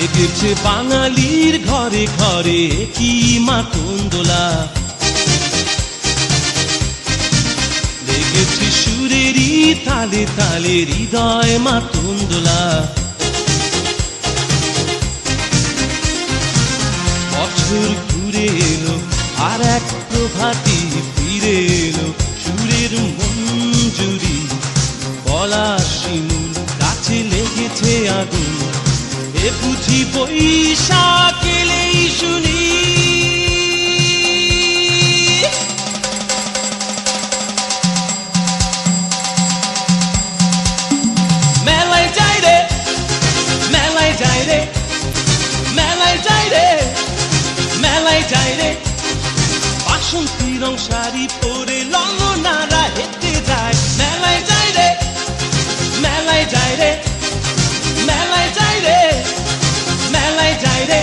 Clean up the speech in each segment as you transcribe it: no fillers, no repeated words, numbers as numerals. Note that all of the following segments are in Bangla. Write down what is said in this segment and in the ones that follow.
লেগেছে বাঙালির ঘরে ঘরে কি মাতন দোলা, লেগেছে সুরেরই তালে তালে হৃদয় মাতন দোলা। বছর ঘুরে এলো আর এক প্রভাতী ফিরে এলো, সুরের মঞ্জুরি গলা শিমুল গাছে লেগেছে আগুন, এ বুঝি বৈশাখ এলেই শুনি। মেলায় যাই রে, মেলায় যাই রে, মেলায় যাই রে, মেলায় যাই রে, বাসন্তী রং শাড়ি পরে ললনারা হেঁটে যায়। মেলায় যাই রে, মেলায় যাই রে, মেলায় যাই রে, মেলায় যাই রে,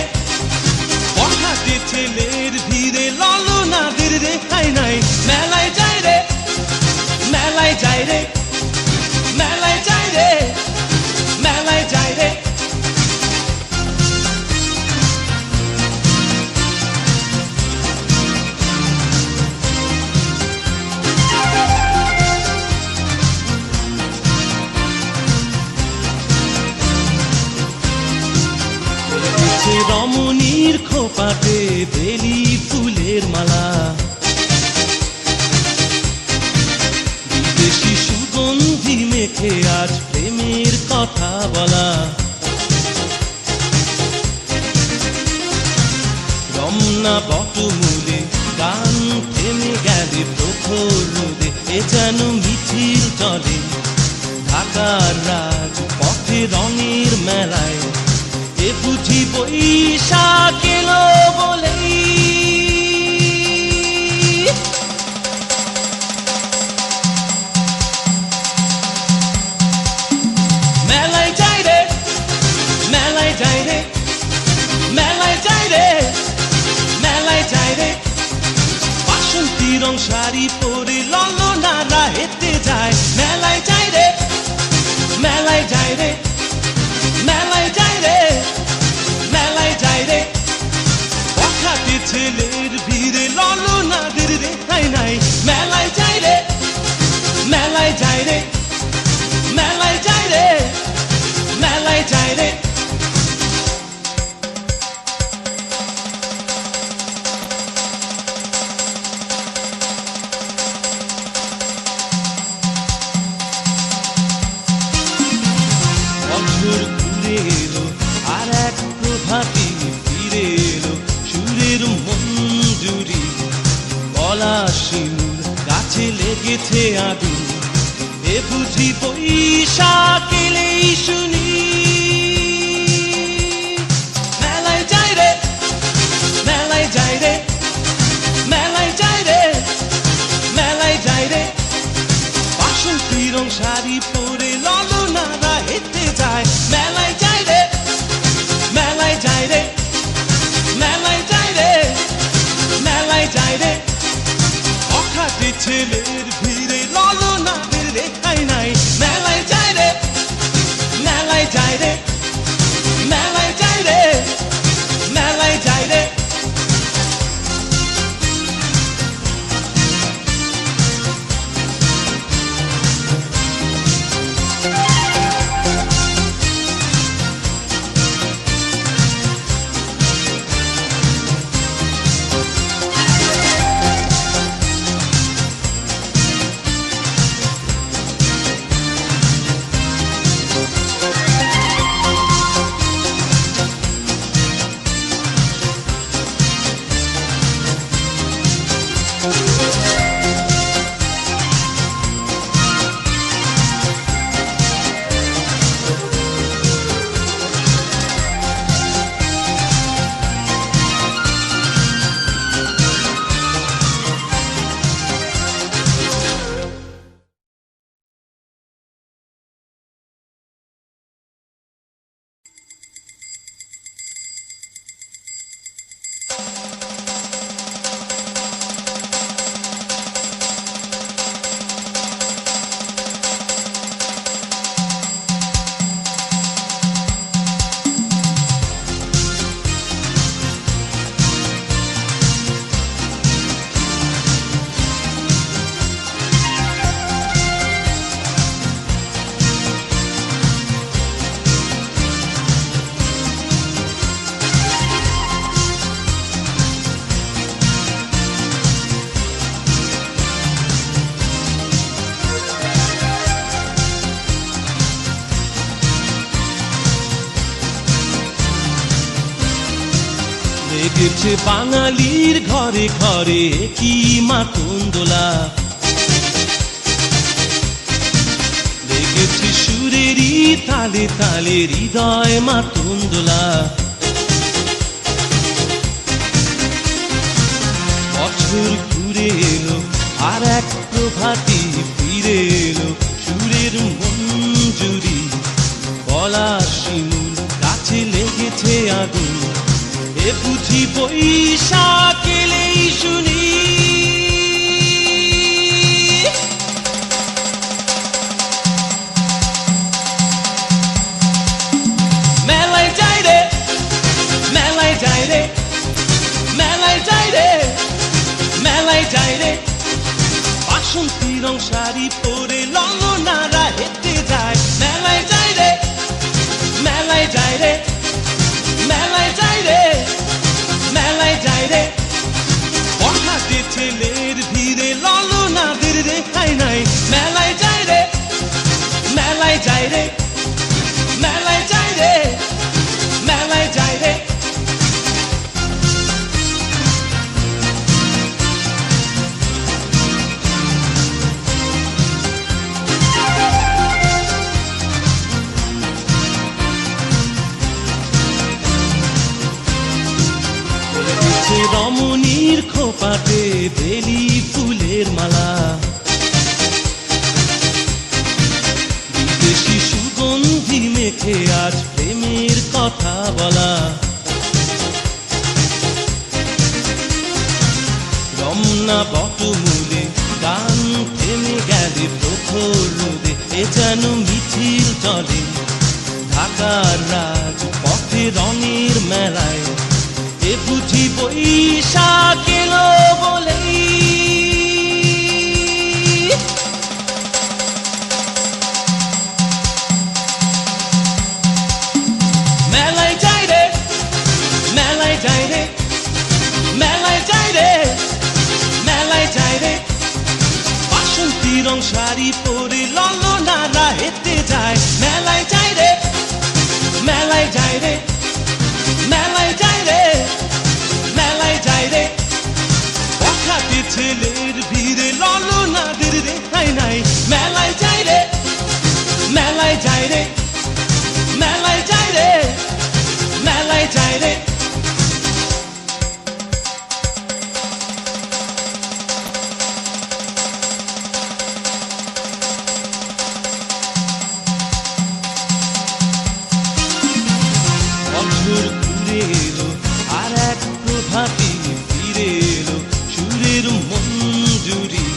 বখাটে ছেলের ভিড়ে ললনাদের রেখাই নাই। মেলায় যাই রে, মেলায় যাই রে, মেলায় যাই রে, মেলায় যাই রে। রমণীর খোপাতে বেলি ফুলের মালা, বিদেশি সুগন্ধি মেখে আজ প্রেমের কথা বলা। রমনা বটমূলে গান থেমে গেলে প্রখর রোদে, এ যেন মিছিল চলে ঢাকার রাজ পথে রঙের মেলায়, এ বুঝি বৈশাখ এলো বলেই। মেলায় যাই রে, মেলায় যাই রে, মেলায় যাই রে, মেলায় যাই রে, বাসন্তী রং শাড়ি পরে ললনারা হেঁটে যায়। মেলায় যাই রে, মেলায় যাই রে, মেলায় যাই রে, মেলায় যাই রে, বখাটে ছেলের ভিড়ে ললনাদের রেখাই নাই। মেলায় যাই রে, মেলায় যাই রে, মেলায় যাই রে, মেলায় যাই রে। বছর ঘুরে এলো আর এক প্রভাতী ফিরে এলো, সুরের মঞ্জুরি গলা শিমুল গাছে লেগেছে আগুন, এ বুঝি বৈশাখ এলেই শুনি। মেলায় যাই রে, মেলায় যাই রে, মেলায় যাই রে, মেলায় যাই রে, বাসন্তী রং শাড়ি পরে ললনারা হেঁটে যায়। মেলায় যাই রে, মেলায় যাই রে, মেলায় যাই রে, মেলায় যাই রে, বখাটে ছেলের ভিড়ে ললনাদের রেখাই নাই। মেলায় যাই রে, মেলায় যাই রে, মেলায় যাই রে, মেলায় যাই রে। লেগেছে বাঙালির ঘরে ঘরে কি মাতঙ্গলা, লেগেছে সুরেরই তালে তালে হৃদয় মাতঙ্গলা। বছর ঘুরে এলো আর এক প্রভাতী ফিরে এলো, সুরের মঞ্জুরি পলাশ শিমুল গাছে লেগেছে আগুন, এ বুঝি বৈশাখ এলেই শুনি। মেলায় যাই রে, মেলায় যাই রে, মেলায় যাই রে, মেলায় যাই রে, বাসন্তী রং শাড়ি পরে ললনারা হেঁটে যায়। মেলায় যাই রে, মেলায় যাই রে, মেলায় যাই রে, মেলায় যাই রে, বখাটে ছেলের ভিড়ে ললনাদের রেখাই নাই। মেলায় যাই রে, মেলায় যাই রে, মেলায় যাই রে, মেলায় যাই রে। রমণীর খোপাতে বেলি ফুলের মালা, বিদেশি সুগন্ধি মেখে আজ প্রেমের কথা বলা। রমনা বটমূলে গান থেমে গেলে প্রখর রোদে, এ যেন মিছিল চলে ঢাকার রাজ পথে রঙের মেলায়, এ বুঝি বৈশাখ এলো বলেই। মেলায় যাই রে, মেলায় যাই রে, মেলায় যাই রে, মেলায় যাই রে, বাসন্তী রং শাড়ি পরে ললনারা হেঁটে যায়। মেলায় যাই রে, মেলায় যাই রে, মেলায় যাই রে, মেলায় যাই রে, বখাটে ছেলের ভিড়ে ললনাদের রেখাই নাই। মেলায় যাই রে, মেলায় যাই রে, মেলায় যাই রে, মেলায় যাই রে। বছর ঘুরে এলো আর এক প্রভাতী ফিরে এলো, সুরের মঞ্জুরি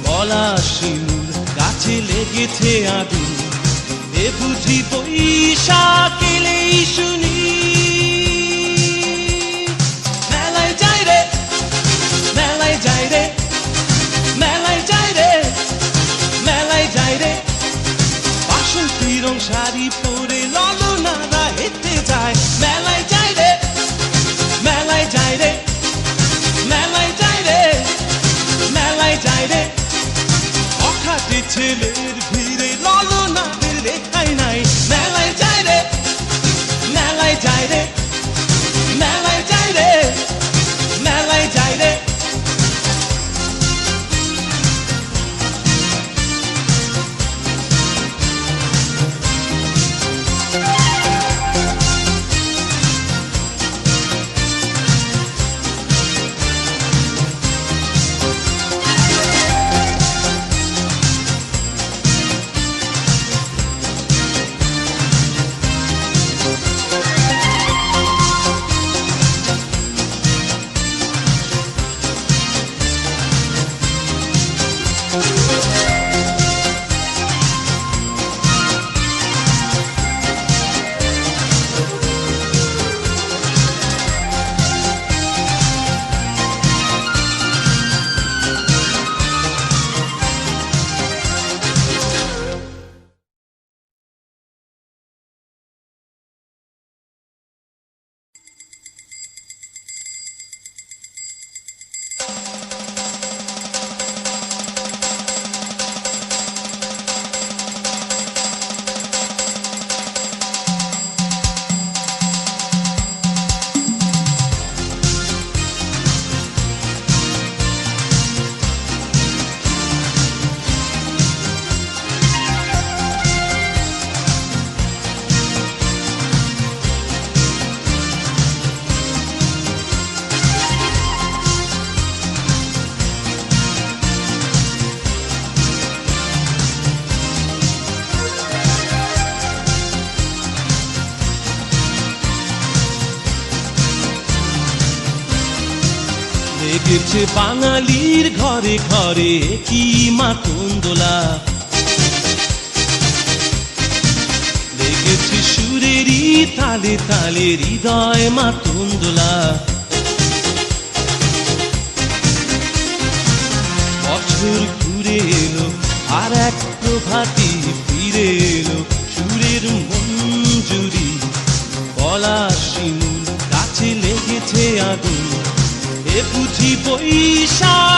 পলাশ শিমুল গাছে লেগেছে আগুন, এ বুঝি বৈশাখ এলেই শুনি। মেলায় যাই রে, মেলায় যাই রে, মেলায় যাই রে, মেলায় যাই রে, বাসন্তী রং শাড়ি পরে ললনারা হেঁটে যায়। মেলায় যাই রে, মেলায় যাই রে, মেলায় যাই রে, মেলায় যাই রে, বখাটে ছেলের ভিড়ে ললনাদের রেখাই নাই। মেলায় যাই রে, মেলায় যাই রে, মেলায় যাই রে, মেলায় যাই রে। লেগেছে বাঙালির ঘরে ঘরে কি মাতঙ্গলা, লেগেছে সুরেরই তালে তালে হৃদয় মাতঙ্গলা। বছর ঘুরে এলো আর এক প্রভাতী ফিরে এলো, সুরের মঞ্জুরি পলাশ শিমুল গাছে লেগেছে আগুন, এ বুঝি বৈশাখ।